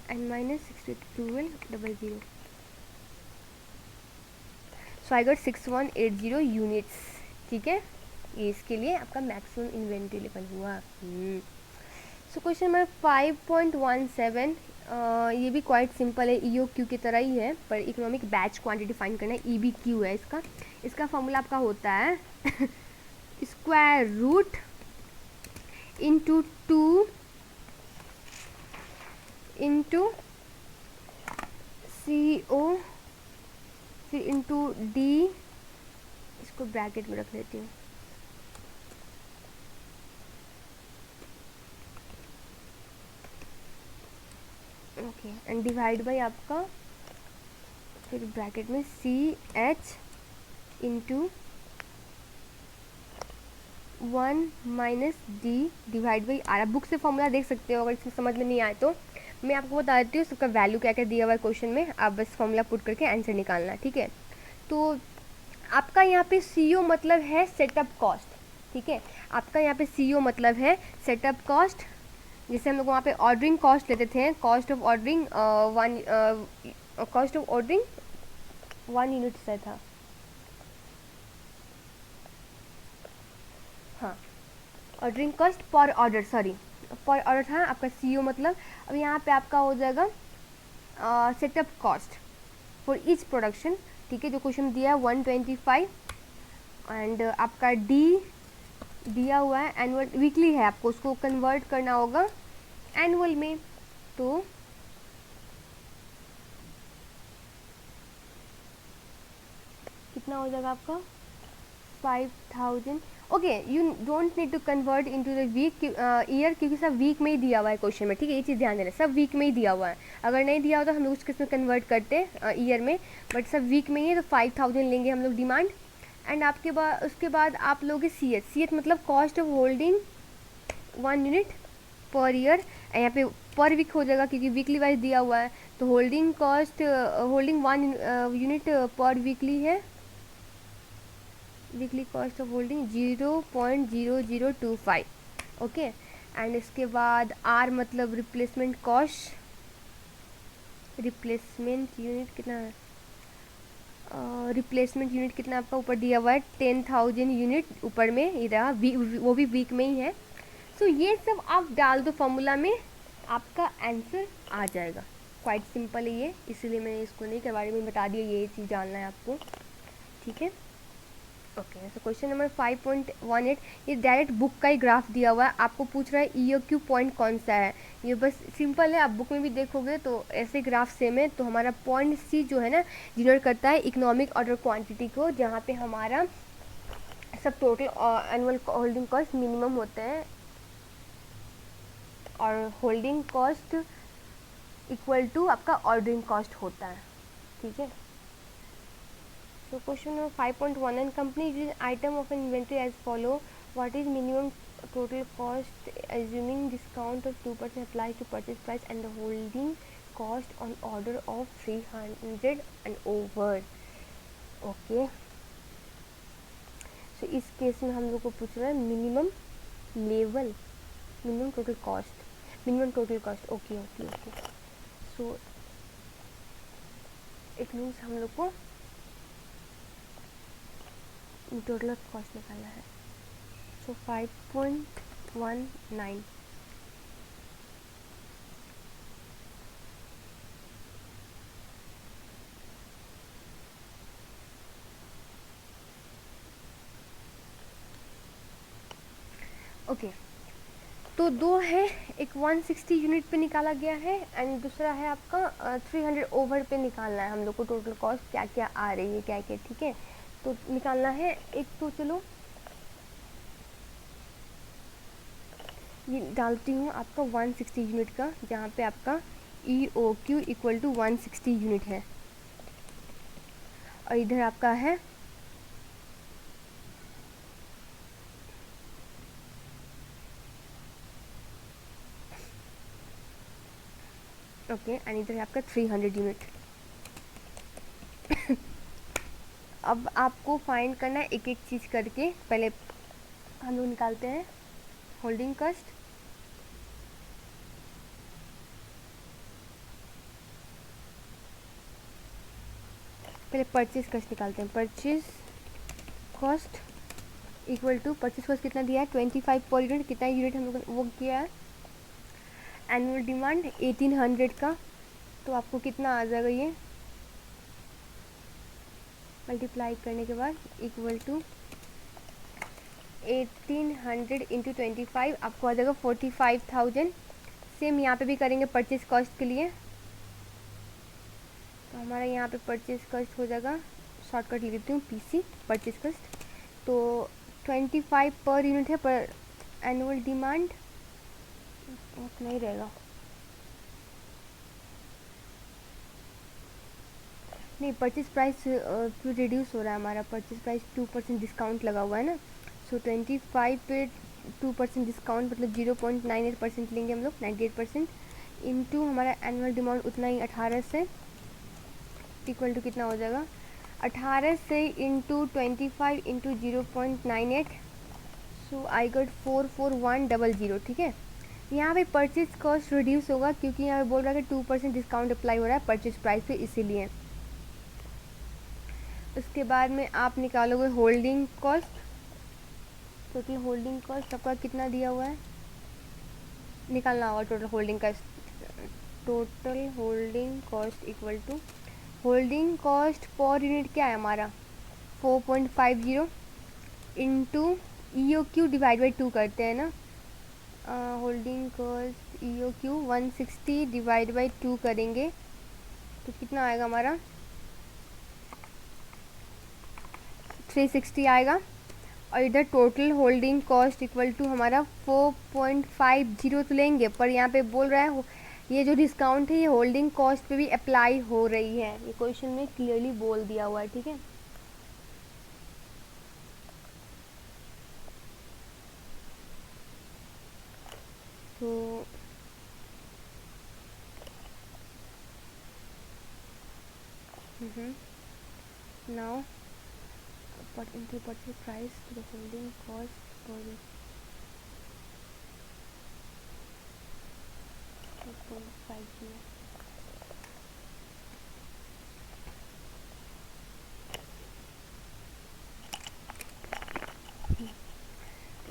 and minus 6200। So I got 6180 units, ठीक है, ये इसके लिए आपका मैक्सिमम इन्वेंट्री लेवल हुआ। सो क्वेश्चन नंबर 5.17, ये भी क्वाइट सिंपल है, EOQ की तरह ही है, पर इकोनॉमिक बैच क्वांटिटी फाइंड करना है, EBQ है इसका फॉर्मूला आपका होता है square root into 2 into CO फिर इंटू D, इसको ब्रैकेट में रख लेती हूँ, ओके, एंड डिवाइड बाई आपका फिर ब्रैकेट में CH into 1 minus D divide by R। आप बुक से फॉर्मूला देख सकते हो, अगर इसमें समझ में नहीं आए तो मैं आपको बता देती हूँ सबका वैल्यू क्या क्या दिया हुआ है क्वेश्चन में, आप बस फॉर्मूला पुट करके आंसर निकालना, ठीक है। तो आपका यहाँ पे CO मतलब है सेटअप कॉस्ट, ठीक है। आपका यहाँ पे CO मतलब है सेटअप कॉस्ट, जैसे हम लोग वहाँ पे ऑर्डरिंग कॉस्ट लेते थे, cost of ordering cost of ordering 1 unit से था, हाँ, ordering cost per order, sorry पर ऑर्डर था आपका CO मतलब। अब यहाँ पे आपका हो जाएगा setup cost for each production, ठीक है, जो क्वेश्चन दिया है 125, एंड आपका D दिया हुआ है एनुअल, वीकली है, आपको उसको कन्वर्ट करना होगा एनुअल में, तो कितना हो जाएगा आपका 5000। Okay, you don't need to convert into the week year, क्योंकि सब वीक में ही दिया हुआ है क्वेश्चन में, ठीक है, ये चीज़ ध्यान देना, सब वीक में ही दिया हुआ है। अगर नहीं दिया होता तो हम लोग उसके इसमें कन्वर्ट करते ईयर में, बट सब वीक में ही है, तो 5000 लेंगे हम लोग डिमांड। एंड आपके बाद उसके बाद आप लोगे CS मतलब cost of holding 1 unit per year, यहाँ पे पर वीक हो जाएगा क्योंकि वीकली वाइज दिया हुआ है, तो होल्डिंग कॉस्ट होल्डिंग 1 यूनिट पर वीकली है, weekly cost of holding 0.0025, okay. And इसके बाद R मतलब रिप्लेसमेंट कॉस्ट, रिप्लेसमेंट यूनिट कितना है, रिप्लेसमेंट यूनिट कितना आपका ऊपर दिया हुआ है 10,000 यूनिट ऊपर में, ये रहा, वो भी वीक में ही है। सो ये सब आप डाल दो फॉर्मूला में, आपका आंसर आ जाएगा। क्वाइट सिंपल है ये, इसीलिए मैंने इसको नहीं करवा रही, मैं बता दिया ये चीज़ जानना है आपको, ठीक है। ओके, सो क्वेश्चन नंबर 5.18, ये डायरेक्ट बुक का ही ग्राफ दिया हुआ है, आपको पूछ रहा है EOQ पॉइंट कौन सा है, ये बस सिंपल है, आप बुक में भी देखोगे तो ऐसे ग्राफ सेम है। तो हमारा पॉइंट C जो है ना, डिनोट करता है इकोनॉमिक ऑर्डर क्वांटिटी को, जहाँ पे हमारा सब total annual holding cost minimum होते हैं, और होल्डिंग कॉस्ट इक्वल टू आपका ऑर्डरिंग कॉस्ट होता है, ठीक है। So question number 5.1, company uses item of an inventory as follow. What is minimum total cost assuming discount of 2% applies to purchase price and the holding cost on order of 300 and over? Okay. So इस case में हम लोग को पूछ रहा है minimum level, minimum total cost, minimum total cost, okay okay okay. So it means हम लोग को टोटल कॉस्ट निकालना है। सो 5.19, ओके। तो दो है, एक 160 यूनिट पे निकाला गया है एंड दूसरा है आपका 300 ओवर पे निकालना है हम लोग को टोटल कॉस्ट क्या क्या आ रही है, क्या क्या, ठीक है, तो निकालना है। एक तो चलो ये डालती हूँ आपका 160 यूनिट का, जहाँ पे आपका EOQ इक्वल टू 160 यूनिट है, और इधर आपका है ओके, एंड इधर है आपका 300 यूनिट। अब आपको फाइंड करना है एक एक चीज़ करके, पहले हम लोग निकालते हैं होल्डिंग कॉस्ट, पहले परचेज कॉस्ट निकालते हैं। Purchase cost equal to, purchase cost कितना दिया है 25 पर यूनिट, कितना यूनिट हम लोग वो किया है, एनुअल डिमांड 1800 का, तो आपको कितना आ जाएगा ये मल्टीप्लाई करने के बाद इक्वल टू 1800 इंटू 25, आपको आ जाएगा 45,000। सेम यहाँ पे भी करेंगे परचेज कॉस्ट के लिए, तो हमारा यहाँ पे परचेज कॉस्ट हो जाएगा, शॉर्टकट लिख देती हूँ PC परचेज कॉस्ट, तो 25 पर यूनिट है, पर एनुअल डिमांड नहीं रहेगा, नहीं परचेज प्राइस क्यों रिड्यूस हो रहा है हमारा, परचेज प्राइस 2% डिस्काउंट लगा हुआ है ना, सो 25 पे 2% डिस्काउंट मतलब 0.98% लेंगे हम लोग, 98% इंटू हमारा एनुअल डिमांड उतना ही 18 से इक्वल टू कितना हो जाएगा 18 से into 25 into 0.98, so I got 44100, ठीक है। यहाँ पे परचेज कॉस्ट रिड्यूस होगा क्योंकि यहाँ पे बोल रहा है कि 2% डिस्काउंट अप्लाई हो रहा है परचेज प्राइस पे, इसीलिए। उसके बाद में आप निकालोगे holding cost. Total holding cost आपका कितना दिया हुआ है, निकालना होगा टोटल होल्डिंग का। Total holding cost equal to holding cost per unit क्या है हमारा 4.50 इंटू EOQ डिवाइड बाई 2 करते हैं ना। Holding cost EOQ 160 divide by 2 करेंगे तो कितना आएगा हमारा 360 आएगा। और इधर total holding cost equal to हमारा 4.50 तो लेंगे, पर यहाँ पे बोल रहा है ये जो डिस्काउंट है ये होल्डिंग कॉस्ट पे भी अप्लाई हो रही है, ये क्वेश्चन में क्लियरली बोल दिया हुआ है, ठीक है। तो now but into purchase price to the holding cost for the 4.50।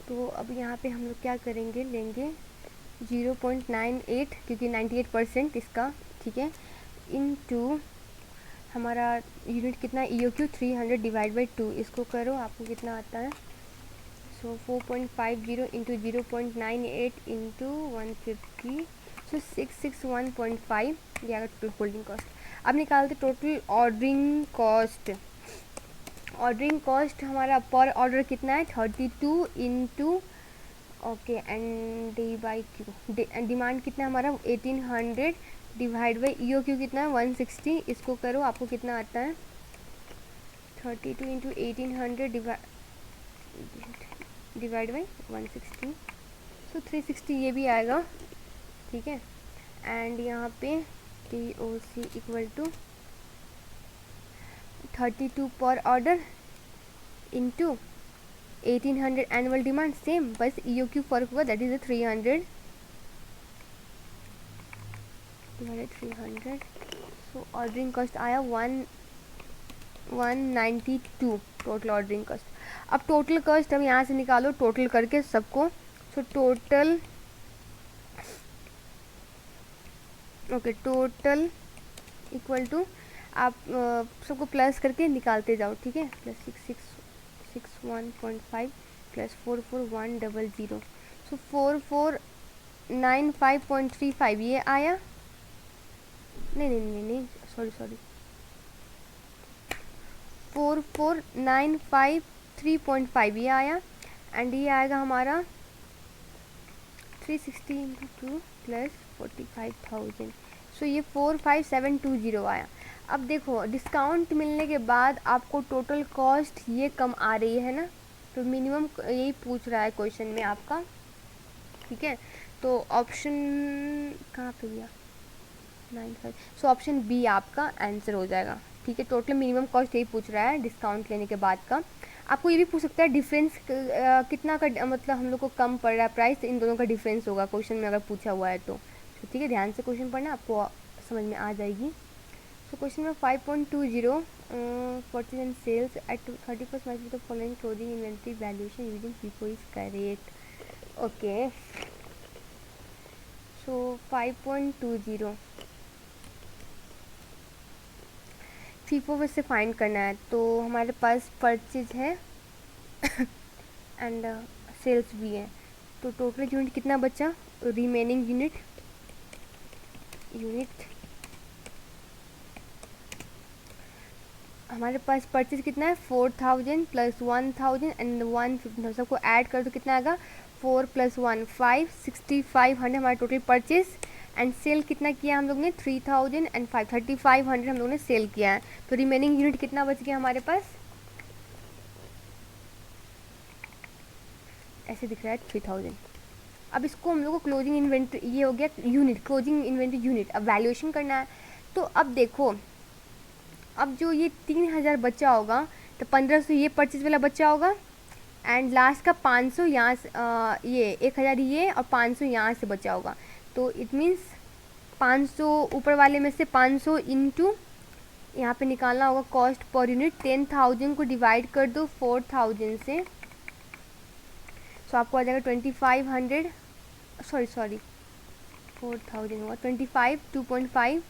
तो अब यहाँ पे हम लोग क्या करेंगे, लेंगे 0.98 क्योंकि 98% इसका, ठीक है, इनटू हमारा यूनिट कितना EOQ 300 डिवाइड बाई 2, इसको करो आपको कितना आता है। सो 4.50 इंटू 0.98 इंटू 150, सो 661.5, ये आएगा टोटल होल्डिंग कॉस्ट। अब निकालते total ordering cost. Ordering cost हमारा पर ऑर्डर कितना है 32 into okay and D by Q, demand कितना है हमारा 1800 डिवाइड बाई EOQ कितना है 160, इसको करो आपको कितना आता है 32 इंटू 1800 डिवाइड बाई 160, सो 360 ये भी आएगा, ठीक है। एंड यहाँ पे TOC equal to 32 per order into 1800 annual demand, same बस EOQ फर्क हुआ, that is 300 divided 300, so ordering cost आया 192 टोटल ऑर्डरिंग कॉस्ट। अब टोटल कॉस्ट हम यहाँ से निकालो टोटल करके सबको, so total okay total equal to आप सबको प्लस करके निकालते जाओ, ठीक है। प्लस 6661.5 प्लस 44100, सो 4495.35 ये आया, नहीं सॉरी 44953.5 ये आया, एंड ये आएगा हमारा 360 इंटू 2 प्लस 45,000, सो ये 45720 आया। अब देखो डिस्काउंट मिलने के बाद आपको टोटल कॉस्ट ये कम आ रही है ना, तो मिनिमम यही पूछ रहा है क्वेश्चन में आपका, ठीक है। तो ऑप्शन कहाँ पे गया 95, सो ऑप्शन बी आपका आंसर हो जाएगा, ठीक है। टोटल मिनिमम कॉस्ट यही पूछ रहा है डिस्काउंट लेने के बाद का। आपको ये भी पूछ सकता है डिफरेंस कितना का, मतलब हम लोग को कम पड़ रहा है प्राइस, इन दोनों का डिफरेंस होगा क्वेश्चन में अगर पूछा हुआ है तो ठीक है। ध्यान से क्वेश्चन पढ़ना, आपको समझ में आ जाएगी। सो क्वेश्चन में 5.20 purchase and sales at 31st March the following closing inventory valuation using FIFO is correct, okay. So 5.20 FIFO से फाइंड करना है, तो हमारे पास परचेज है एंड सेल्स भी है, तो टोटल यूनिट कितना बचा, रिमेनिंग यूनिट हमारे पास परचेज कितना है 4000 प्लस 1000 एंड 150, सबको ऐड कर तो कितना आएगा 4 + 1 5 6500 हमारा टोटल परचेज, एंड सेल कितना किया हम लोग ने 3000 एंड 3500 हम लोग ने सेल किया है, तो रिमेनिंग यूनिट कितना बच गया हमारे पास, ऐसे दिख रहा है 3000। अब इसको हम लोग को क्लोजिंग इन्वेंट्री, ये हो गया यूनिट, क्लोजिंग इन्वेंट्री यूनिट। अब वैल्यूएशन करना है, तो अब देखो अब जो ये 3000 बचा होगा तो 1500 ये परचेज वाला बचा होगा, एंड लास्ट का 500 यहाँ से ये 1000 ये और 500 यहाँ से बचा होगा। तो इट मीन्स 500 ऊपर वाले में से 500 इंटू यहाँ पे निकालना होगा कॉस्ट पर यूनिट। 10,000 को डिवाइड कर दो 4000 से, तो आपको आ जाएगा 2500, सॉरी 4000 होगा 25, 2.5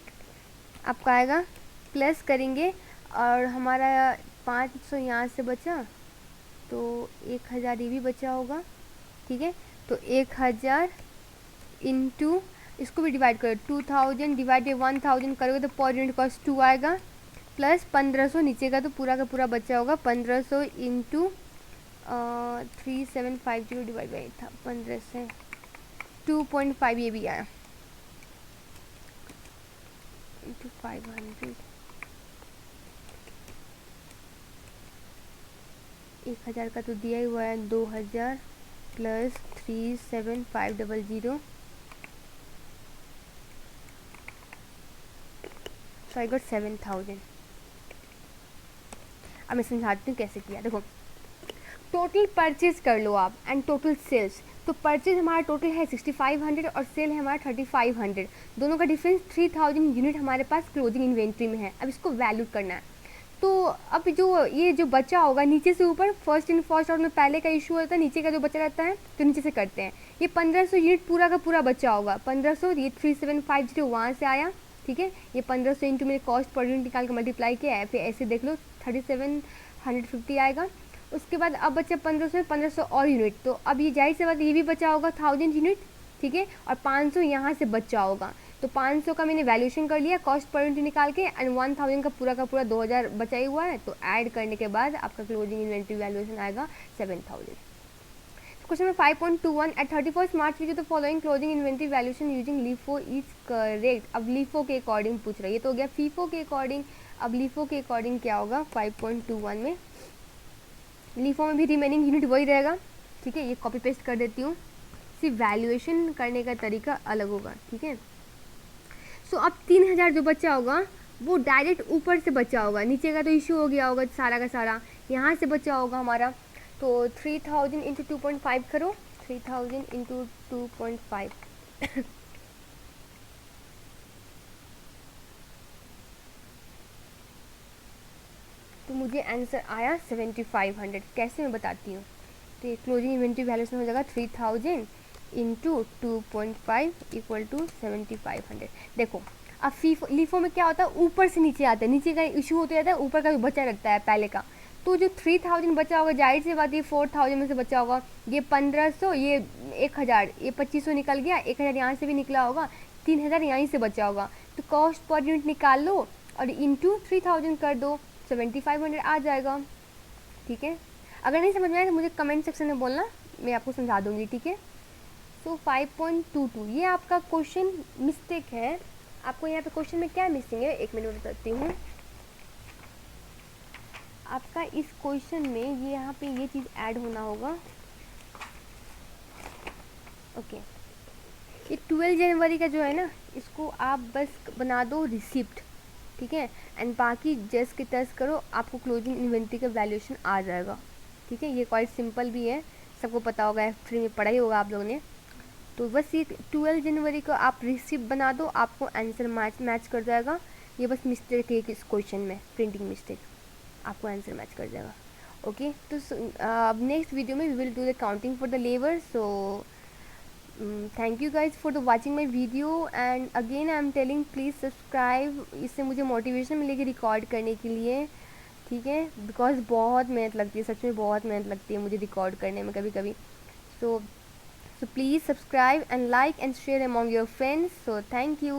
आपका आएगा। प्लस करेंगे और हमारा 500 यहाँ से बचा तो 1000 ये भी बचा होगा, ठीक है। तो 1000 इंटू इसको भी डिवाइड करो, 2000 डिवाइड 1000 करोगे तो पर यूनिट कॉस्ट 2 आएगा, प्लस 1500 नीचे का तो पूरा का पूरा बचा होगा। 1500 इंटू 3750 डिवाइड बाई था 15 से 2.5 ये भी आया इंटू 500, 1000 का तो दिया ही हुआ है 2000 प्लस 37500, सो आई गॉट 7000। अब मैं समझाती हूँ कैसे किया। देखो टोटल परचेज कर लो आप एंड टोटल सेल्स। तो परचेज हमारा टोटल है 6500 और सेल है हमारा 3500, दोनों का डिफरेंस 3000 यूनिट हमारे पास क्लोजिंग इन्वेंट्री में है। अब इसको वैल्यू करना है। तो अब जो बचा होगा नीचे से ऊपर, फर्स्ट इन फर्स्ट आउट में पहले का इशू होता है, नीचे का जो बचा रहता है तो नीचे से करते हैं। ये 1500 यूनिट पूरा का पूरा बचा होगा, 1500 ये 3750 वहाँ से आया, ठीक है। ये 1500 इंटू मेरे कॉस्ट पर यूनिट निकाल के मल्टीप्लाई किया है, फिर ऐसे देख लो 3750 आएगा। उसके बाद अब बचा 1500 और यूनिट, तो अब ये जाहिर से बात ये भी बचा होगा 1000 यूनिट, ठीक है। और 500 यहाँ से बचा होगा, तो 500 का मैंने वैल्यूएशन कर लिया कॉस्ट पर यूनिट निकाल के, एंड 1000 का पूरा 2000 बचा ही हुआ है, तो ऐड करने के बाद आपका क्लोजिंग इन्वेंट्री वैल्यूएशन आएगा 7000। Question number 5.21 at 31 March which the following closing inventory valuation using LIFO is correct. अब लीफो के अकॉर्डिंग पूछ रहा है, ये तो हो गया फीफो के अकॉर्डिंग। अब लीफो के अकॉर्डिंग क्या होगा 5.21 में, लीफो में भी रिमेनिंग यूनिट वही रहेगा, ठीक है। ये कॉपी पेस्ट कर देती हूँ, सिर्फ वैल्यूएशन करने का तरीका अलग होगा, ठीक है। सो अब 3000 जो बचा होगा वो डायरेक्ट ऊपर से बचा होगा, नीचे का तो इशू हो गया होगा सारा का सारा, यहाँ से बचा होगा हमारा। तो 3000 इंटू 2.5 करो, 3000 इंटू 2.5 तो मुझे आंसर आया 7500। कैसे मैं बताती हूँ। तो ये क्लोजिंग इन्वेंट्री वैल्यूएशन हो जाएगा 3000 इंटू 2.5 इक्वल टू 7500। देखो अब लीफो में क्या होता है, ऊपर से नीचे आता है, नीचे का इशू होता रहता है, ऊपर का भी बचा रहता है पहले का। तो जो 3000 बचा होगा जाहिर सी बात ये 4000 में से बचा होगा, ये 1500 ये 1000 ये 2500 निकल गया, 1000 यहाँ से भी निकला होगा, 3000 यहीं से बचा होगा। तो कॉस्ट पर यूनिट निकाल लो और इंटू 3000 कर दो, 7500 आ जाएगा, ठीक है। अगर नहीं समझ में आया तो मुझे कमेंट सेक्शन में बोलना, मैं आपको समझा दूंगी, ठीक है। तो 5.22 ये आपका क्वेश्चन मिस्टेक है। आपको यहाँ पे क्वेश्चन में क्या मिसिंग है, एक मिनट बताती हूँ। आपका इस क्वेश्चन में ये यहाँ पे ये चीज़ ऐड होना होगा, ओके। ये 12 जनवरी का जो है ना, इसको आप बस बना दो रिसिप्ट, ठीक है। एंड बाकी जस के तस करो, आपको क्लोजिंग इन्वेंट्री का वैल्यूएशन आ जाएगा, ठीक है। ये क्वाइट सिंपल भी है, सबको पता होगा, F3 में पढ़ा ही होगा आप लोगों ने। तो बस ये 12 जनवरी को आप रिसिप्ट बना दो, आपको आंसर मैच कर जाएगा। ये बस मिस्टेक है इस क्वेश्चन में, प्रिंटिंग मिस्टेक, आपको आंसर मैच कर जाएगा, ओके। तो अब नेक्स्ट वीडियो में we will do the counting for the labour. So thank you guys for the watching my video, and again I am telling please subscribe, इससे मुझे motivation मिलेगी record करने के लिए, ठीक है। बिकॉज बहुत मेहनत लगती है, सच में बहुत मेहनत लगती है मुझे रिकॉर्ड करने में कभी कभी। So please subscribe and like and share among your friends. So thank you.